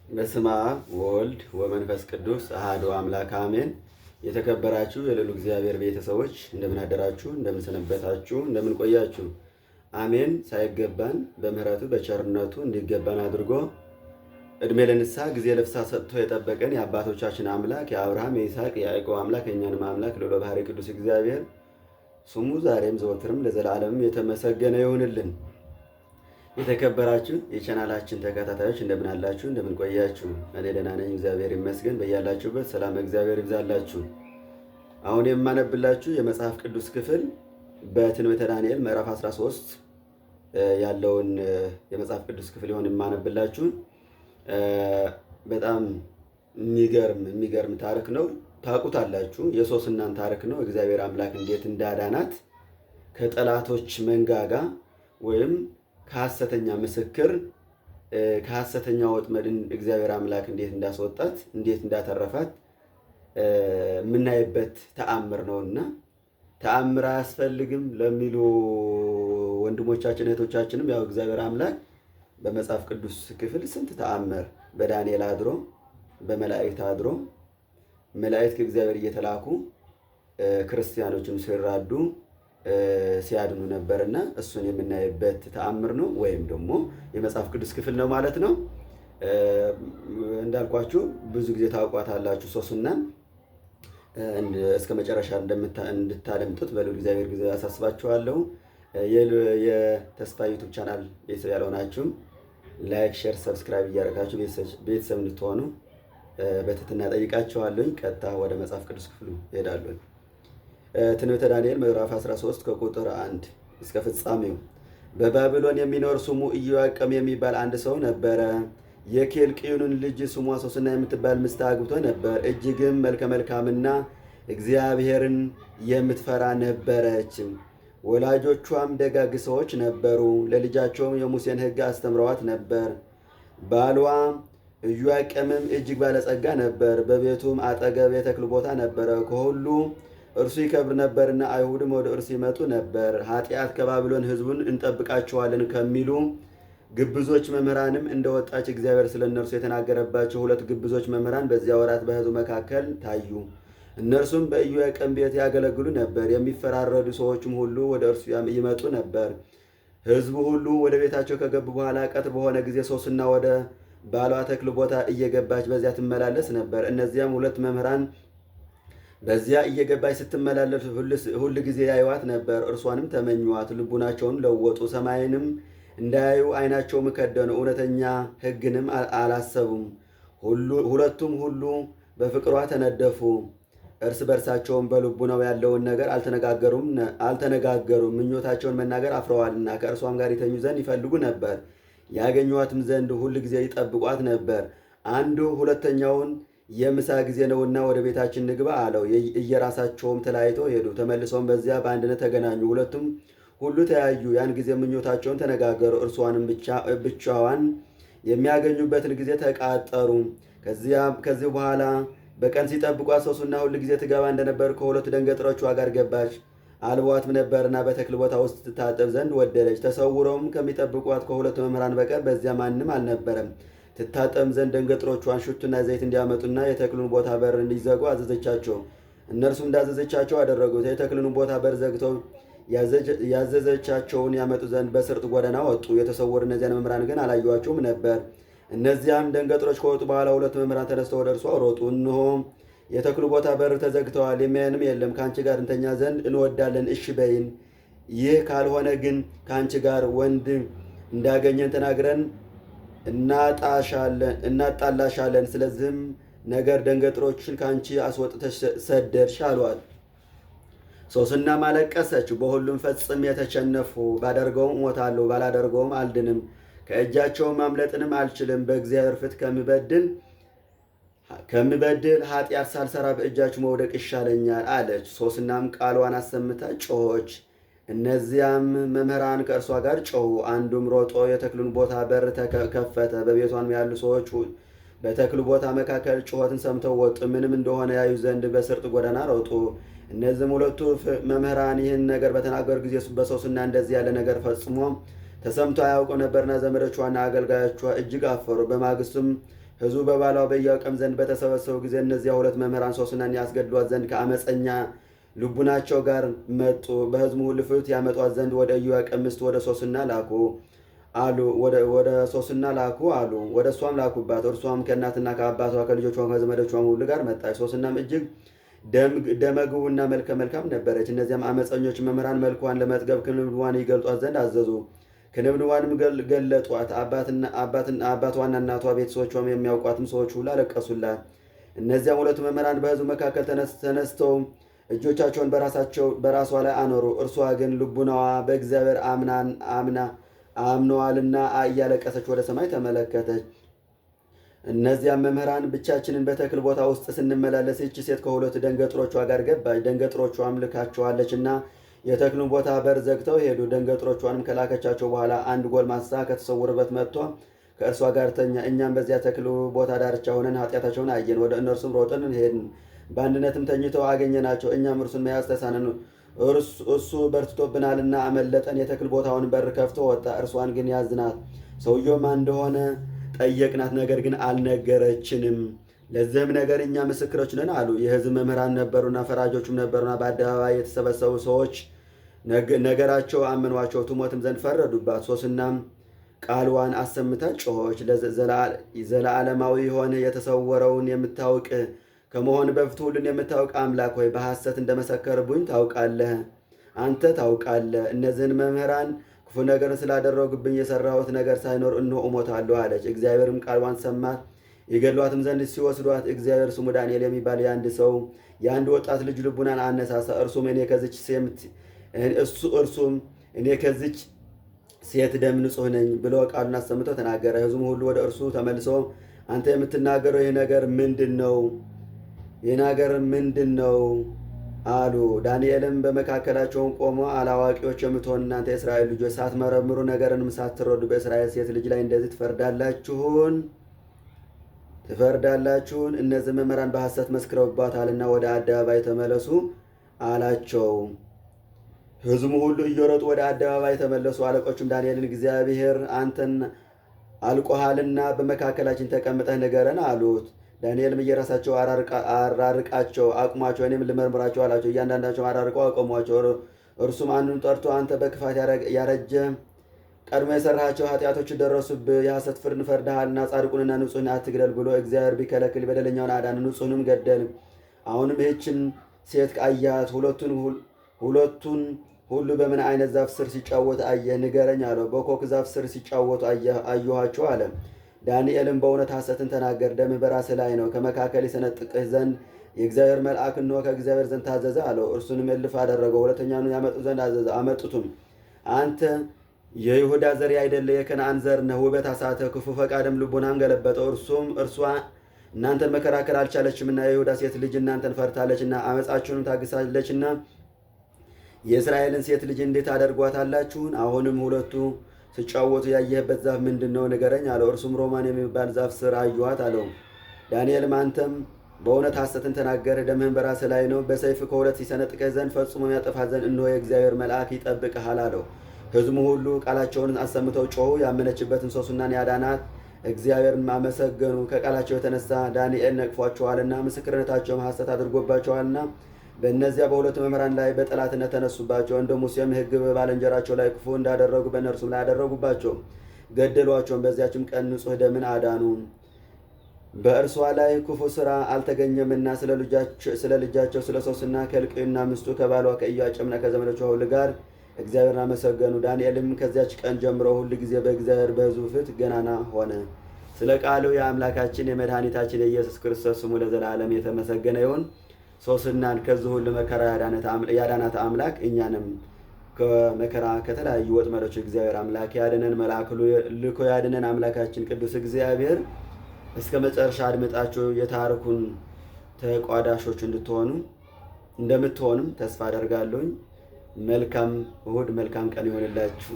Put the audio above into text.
በስመ አብ ወወልድ ወመንፈስ ቅዱስ አሐዱ አምላክ አሜን። የተከበራችሁ የልዑል እግዚአብሔር ቤተሰቦች እንደምን አደራችሁ? እንደምን ሰነበታችሁ? እንደምን ቆያችሁ? አሜን። ሳይገባን በምሕረቱ በቸርነቱ እንዲገባን አድርጎ እድሜ ለንስሐ ጊዜ ለፍስሐ ሰጥቶ የጠበቀን የአባቶቻችን አምላክ የአብርሃም የይስሐቅ የያዕቆብ አምላክ የእኛንም አምላክ ልዑለ ባሕርይ ቅዱስ እግዚአብሔር ስሙ ዛሬም ዘወትርም ለዘላለምም የተመሰገነ ይሁንልን። የተከበራችሁ የቻናላችን ተከታታዮች እንደምን አላችሁ? እንደምን ቆያችሁ? እኔ ደህና ነኝ፣ እግዚአብሔር ይመስገን። በያላችሁበት ሰላም እግዚአብሔር ይብዛላችሁ። አሁን የማነብላችሁ የመጽሐፍ ቅዱስ ክፍል በትንቢተ ዳንኤል ምዕራፍ 13 ያለውን የመጽሐፍ ቅዱስ ክፍል ይሆን የማነብላችሁ። በጣም የሚገርም ታሪክ ነው። ታውቁታላችሁ። የሶስናን ታሪክ ነው። እግዚአብሔር አምላክ እንዴት እንዳዳናት ከጠላቶች መንጋጋ ወይም ከሐሰተኛ ምስክር ከሐሰተኛ ወጥመድን እግዚአብሔር አምላክ እንዴት እንዳስወጣት እንዴት እንዳተረፋት የምናይበት ተአምር ነውና ተአምር አያስፈልግም ለሚሉ ወንድሞቻችን እህቶቻችንም ያው እግዚአብሔር አምላክ በመጽሐፍ ቅዱስ ክፍል ስንት ተአምር በዳንኤል አድሮ በመላእክት አድሮ መላእክት ከእግዚአብሔር እየተላኩ ክርስቲያኖችን ሲራዱ ሲያድኑ ነበርና እሱን የምናይበት ተአምር ነው፣ ወይም ደግሞ የመጽሐፍ ቅዱስ ክፍል ነው ማለት ነው። እንዳልኳችሁ ብዙ ጊዜ ታውቋታላችሁ። ሶስናን እስከ መጨረሻ እንድታደምጡት በልዑል እግዚአብሔር ጊዜ ያሳስባችኋለሁ። የተስፋ ዩቱብ ቻናል ቤተሰብ ያልሆናችሁም ላይክ፣ ሼር፣ ሰብስክራይብ እያደረጋችሁ ቤተሰብ እንድትሆኑ በትህትና ጠይቃችኋለሁ። ቀጥታ ወደ መጽሐፍ ቅዱስ ክፍሉ እሄዳለሁ። ትንቢተ ዳንኤል ምዕራፍ 13 ከቁጥር 1 እስከ ፍጻሜው። በባቢሎን የሚኖር ስሙ ኢዮአቄም የሚባል አንድ ሰው ነበረ። የኬልቅዮንን ልጅ ስሟ ሶስና የምትባል ሚስት አግብቶ ነበር። እጅግም መልከ መልካምና እግዚአብሔርን የምትፈራ ነበረች። ወላጆቿም ደጋግ ሰዎች ነበሩ። ለልጃቸውም የሙሴን ሕግ አስተምረዋት ነበር። ባሏ ኢዮአቄምም እጅግ ባለጸጋ ነበር። በቤቱም አጠገብ የተክል ቦታ ነበረ። ከሁሉ እርሱ ይከብር ነበርና አይሁድም ወደ እርሱ ይመጡ ነበር። ኃጢአት ከባቢሎን ሕዝቡን እንጠብቃቸዋለን ከሚሉ ግብዞች መምህራንም እንደወጣች እግዚአብሔር ስለ እነርሱ የተናገረባቸው ሁለት ግብዞች መምህራን በዚያ ወራት በሕዝቡ መካከል ታዩ። እነርሱም በኢዮአቄም ቤት ያገለግሉ ነበር። የሚፈራረዱ ሰዎችም ሁሉ ወደ እርሱ ይመጡ ነበር። ሕዝቡ ሁሉ ወደ ቤታቸው ከገቡ በኋላ ቀትር በሆነ ጊዜ ሶስና ወደ ባሏ ተክል ቦታ እየገባች በዚያ ትመላለስ ነበር። እነዚያም ሁለት መምህራን በዚያ እየገባች ስትመላለስ ሁል ጊዜ ያዩዋት ነበር። እርሷንም ተመኟት፣ ልቡናቸውን ለወጡ፣ ሰማይንም እንዳያዩ ዓይናቸውም ከደኑ፣ እውነተኛ ሕግንም አላሰቡም። ሁለቱም ሁሉ በፍቅሯ ተነደፉ። እርስ በርሳቸውም በልቡናው ያለውን ነገር አልተነጋገሩም። ምኞታቸውን መናገር አፍረዋልና ከእርሷም ጋር ይተኙ ዘንድ ይፈልጉ ነበር። ያገኟትም ዘንድ ሁል ጊዜ ይጠብቋት ነበር። አንዱ ሁለተኛውን የምሳ ጊዜ ነውና ወደ ቤታችን ንግባ አለው። እየራሳቸውም ተለያይተው ሄዱ። ተመልሰውም በዚያ በአንድነት ተገናኙ። ሁለቱም ሁሉ ተያዩ። ያን ጊዜ ምኞታቸውን ተነጋገሩ። እርሷንም ብቻዋን የሚያገኙበትን ጊዜ ተቃጠሩ። ከዚህ በኋላ በቀን ሲጠብቋት ሶስና ሁል ጊዜ ትገባ እንደነበር ከሁለቱ ደንገጥሮቿ ጋር ገባች። አልቧትም ነበርና በተክል ቦታ ውስጥ ትታጠብ ዘንድ ወደደች። ተሰውረውም ከሚጠብቋት ከሁለቱ መምህራን በቀር በዚያ ማንም አልነበረም። ትታጠም ዘንድ ደንገጥሮቿን ሽቱና ዘይት እንዲያመጡና የተክሉን ቦታ በር እንዲዘጉ አዘዘቻቸው። እነርሱም እንዳዘዘቻቸው አደረጉት። የተክሉን ቦታ በር ዘግተው ያዘዘቻቸውን ያመጡ ዘንድ በስርጥ ጎዳና ወጡ። የተሰወሩ እነዚያን መምህራን ግን አላዩአቸውም ነበር። እነዚያም ደንገጥሮች ከወጡ በኋላ ሁለቱ መምህራን ተነስተው ወደ እርሷ ሮጡ። እነሆ የተክሉ ቦታ በር ተዘግተዋል፣ የሚያየንም የለም። ከአንቺ ጋር እንተኛ ዘንድ እንወዳለን፣ እሺ በይን። ይህ ካልሆነ ግን ከአንቺ ጋር ወንድ እንዳገኘን ተናግረን እናጣላሻለን። ስለዚህም ነገር ደንገጥሮችን ከአንቺ አስወጥተሽ ሰደድሽ አሏት። ሶስናም አለቀሰች። በሁሉም ፈጽም የተሸነፉ ባደርገውም እሞታለሁ፣ ባላደርገውም አልድንም፣ ከእጃቸውም ማምለጥንም አልችልም። በእግዚአብሔር ፊት ከምበድል ኃጢአት ሳልሰራ በእጃችሁ መውደቅ ይሻለኛል አለች። ሶስናም ቃሏን አሰምታ ጮኸች። እነዚያም መምህራን ከእርሷ ጋር ጮኹ። አንዱም ሮጦ የተክሉን ቦታ በር ከፈተ። በቤቷም ያሉ ሰዎች በተክሉ ቦታ መካከል ጩኸትን ሰምተው ወጡ። ምንም እንደሆነ ያዩ ዘንድ በስርጥ ጎዳና ሮጡ። እነዚህም ሁለቱ መምህራን ይህን ነገር በተናገሩ ጊዜ በሶስና እንደዚህ ያለ ነገር ፈጽሞ ተሰምቶ አያውቁ ነበርና ዘመዶቿና አገልጋዮቿ እጅግ አፈሩ። በማግስቱም ሕዝቡ በባሏ በኢዮአቄም ዘንድ በተሰበሰቡ ጊዜ እነዚያ ሁለት መምህራን ሶስናን ያስገድሏት ዘንድ ከአመፀኛ ልቡናቸው ጋር መጡ። በሕዝቡ ሁሉ ፊት ያመጧት ዘንድ ወደ ኢዮአቄም ሚስት ወደ ሶስና ላኩ አሉ። ወደ እሷም ላኩባት። እርሷም ከእናትና ከአባቷ ከልጆቿ ከዘመዶቿም ሁሉ ጋር መጣች። ሶስናም እጅግ ደመግቡና መልከ መልካም ነበረች። እነዚያም አመፀኞች መምህራን መልኳን ለመጥገብ ክንብንቧን ይገልጧት ዘንድ አዘዙ። ክንብንቧንም ገለጧት። አባቷና እናቷ ቤተሰቦቿም የሚያውቋትም ሰዎች ሁሉ አለቀሱላት። እነዚያም ሁለቱ መምህራን በሕዝቡ መካከል ተነስተው እጆቻቸውን በራሷ ላይ አኖሩ። እርሷ ግን ልቡናዋ በእግዚአብሔር አምነዋልና እያለቀሰች ወደ ሰማይ ተመለከተች። እነዚያም መምህራን ብቻችንን በተክል ቦታ ውስጥ ስንመላለስ ይህች ሴት ከሁለቱ ደንገጥሮቿ ጋር ገባች። ደንገጥሮቿም ልካቸዋለችና የተክሉን ቦታ በር ዘግተው ሄዱ። ደንገጥሮቿንም ከላከቻቸው በኋላ አንድ ጎልማሳ ከተሰወረበት መጥቶ ከእርሷ ጋር ተኛ። እኛም በዚያ ተክል ቦታ ዳርቻ ሆነን ኃጢአታቸውን አየን። ወደ እነርሱም ሮጠን ሄድን። በአንድነትም ተኝተው አገኘናቸው። እኛም እርሱን መያዝ ተሳነን። እሱ በርትቶብናልና አመለጠን። የተክል ቦታውን በር ከፍቶ ወጣ። እርሷን ግን ያዝናት። ሰውየው ማን እንደሆነ ጠየቅናት፣ ነገር ግን አልነገረችንም። ለዚህም ነገር እኛ ምስክሮች ነን አሉ። የሕዝብ መምህራን ነበሩና ፈራጆቹም ነበሩና በአደባባይ የተሰበሰቡ ሰዎች ነገራቸው አመኗቸው፣ ትሞትም ዘንድ ፈረዱባት። ሶስናም ቃልዋን አሰምታ ጮኸች። ዘለዓለማዊ የሆነ የተሰወረውን የምታውቅ ከመሆን በፊት ሁሉን የምታውቅ አምላክ ሆይ በሐሰት እንደመሰከርቡኝ አንተ ታውቃለህ። እነዚህን መምህራን ክፉ ነገርን ስላደረጉብኝ የሠራሁት ነገር ሳይኖር እነሆ እሞታለሁ አለች። እግዚአብሔርም ቃልዋን ሰማት። ይገድሏትም ዘንድ ሲወስዷት እግዚአብሔር ስሙ ዳንኤል የሚባል የአንድ ወጣት ልጅ ልቡናን አነሳሳ። እርሱም እኔ ከዚች ሴት ደም ንጹሕ ነኝ ብሎ ቃሉን አሰምቶ ተናገረ። ሕዝቡም ሁሉ ወደ እርሱ ተመልሶ አንተ የምትናገረው ይህ ነገር ምንድን ነው አሉ። ዳንኤልም በመካከላቸው ቆሞ አላዋቂዎች የምትሆኑ እናንተ የእስራኤል ልጆች ሳትመረምሩ ነገርንም ሳትረዱ በእስራኤል ሴት ልጅ ላይ እንደዚህ ትፈርዳላችሁን? እነዚህ መምህራን በሐሰት መስክረውባታልና ወደ አደባባይ ተመለሱ አላቸው። ሕዝቡ ሁሉ እየሮጡ ወደ አደባባይ ተመለሱ። አለቆቹም ዳንኤልን እግዚአብሔር አንተን አልቆሃልና በመካከላችን ተቀምጠህ ንገረን አሉት። ዳንኤልም እየራሳቸው አራርቃቸው አቁሟቸው፣ እኔም ልመርምራቸው አላቸው። እያንዳንዳቸው አራርቀው አቆሟቸው። እርሱም አንዱን ጠርቶ አንተ በክፋት ያረጀ ቀድሞ የሠራሃቸው ኃጢአቶች ደረሱብህ፣ የሐሰት ፍርድን ፈርደሃልና ጻድቁንና ንጹሕን አትግደል ብሎ እግዚአብሔር ቢከለክል በደለኛውን አዳን፣ ንጹሕንም ገደል። አሁንም ይህችን ሴት አያት። ሁለቱን ሁሉ በምን አይነት ዛፍ ስር ሲጫወት አየህ? ንገረኝ አለው። በኮክ ዛፍ ስር ሲጫወቱ አየኋቸው አለ። ዳንኤልም በእውነት ሐሰትን ተናገር፣ ደምህ በራስህ ላይ ነው። ከመካከል የሰነጥቅህ ዘንድ የእግዚአብሔር መልአክ እንሆ ከእግዚአብሔር ዘንድ ታዘዘ አለው። እርሱንም እልፍ አደረገው። ሁለተኛውን ያመጡ ዘንድ አዘዘ። አመጡትም። አንተ የይሁዳ ዘር አይደለ የከነዓን ዘር ነህ። ውበት አሳተ፣ ክፉ ፈቃድም ልቡናም ገለበጠው። እርሷ እናንተን መከራከር አልቻለችምና የይሁዳ ሴት ልጅ እናንተን ፈርታለችና አመፃችሁንም ታግሳለችና የእስራኤልን ሴት ልጅ እንዴት አደርጓታላችሁን? አሁንም ሁለቱ ሲጫወቱ ያየህበት ዛፍ ምንድን ነው? ንገረኝ አለው። እርሱም ሮማን የሚባል ዛፍ ስር አየኋት አለው። ዳንኤልም አንተም በእውነት ሐሰትን ተናገርህ፣ ደምህን በራስህ ላይ ነው። በሰይፍ ከሁለት ሲሰነጥቀህ ዘንድ ፈጽሞ ያጠፋት ዘንድ እነሆ የእግዚአብሔር መልአክ ይጠብቅሃል አለው። ሕዝቡ ሁሉ ቃላቸውን አሰምተው ጮኹ። ያመነችበትን ሶስናን ያዳናት እግዚአብሔርን አመሰገኑ። ከቃላቸው የተነሳ ዳንኤል ነቅፏቸዋልና ምስክርነታቸውም ሐሰት አድርጎባቸዋልና በእነዚያ በሁለቱ መምህራን ላይ በጠላትነት ተነሱባቸው። እንደ ሙሴም ሕግ በባልንጀራቸው ላይ ክፉ እንዳደረጉ በእነርሱም ላይ አደረጉባቸው፣ ገደሏቸውም። በዚያችም ቀን ንጹሕ ደምን አዳኑ። በእርሷ ላይ ክፉ ሥራ አልተገኘምና ስለ ልጃቸው ስለ ሶስና ከልቅዩና ሚስቱ ከባሏ ከኢዮአቄምና ከዘመዶቿ ሁሉ ጋር እግዚአብሔርን አመሰገኑ። ዳንኤልም ከዚያች ቀን ጀምሮ ሁል ጊዜ በእግዚአብሔር በሕዝቡ ፊት ገናና ሆነ። ስለ ቃሉ የአምላካችን የመድኃኒታችን የኢየሱስ ክርስቶስ ስሙ ለዘላለም የተመሰገነ ይሁን። ሶስናን ከዚህ ሁሉ መከራ ያዳናት አምላክ እኛንም ከመከራ ከተለያዩ ወጥመዶች እግዚአብሔር አምላክ ያድነን። መልአክ ልኮ ያድነን። አምላካችን ቅዱስ እግዚአብሔር እስከ መጨረሻ አድምጣችሁ የታሪኩን ተቋዳሾች እንደምትሆኑም ተስፋ አደርጋለሁኝ። መልካም እሁድ፣ መልካም ቀን ይሆንላችሁ።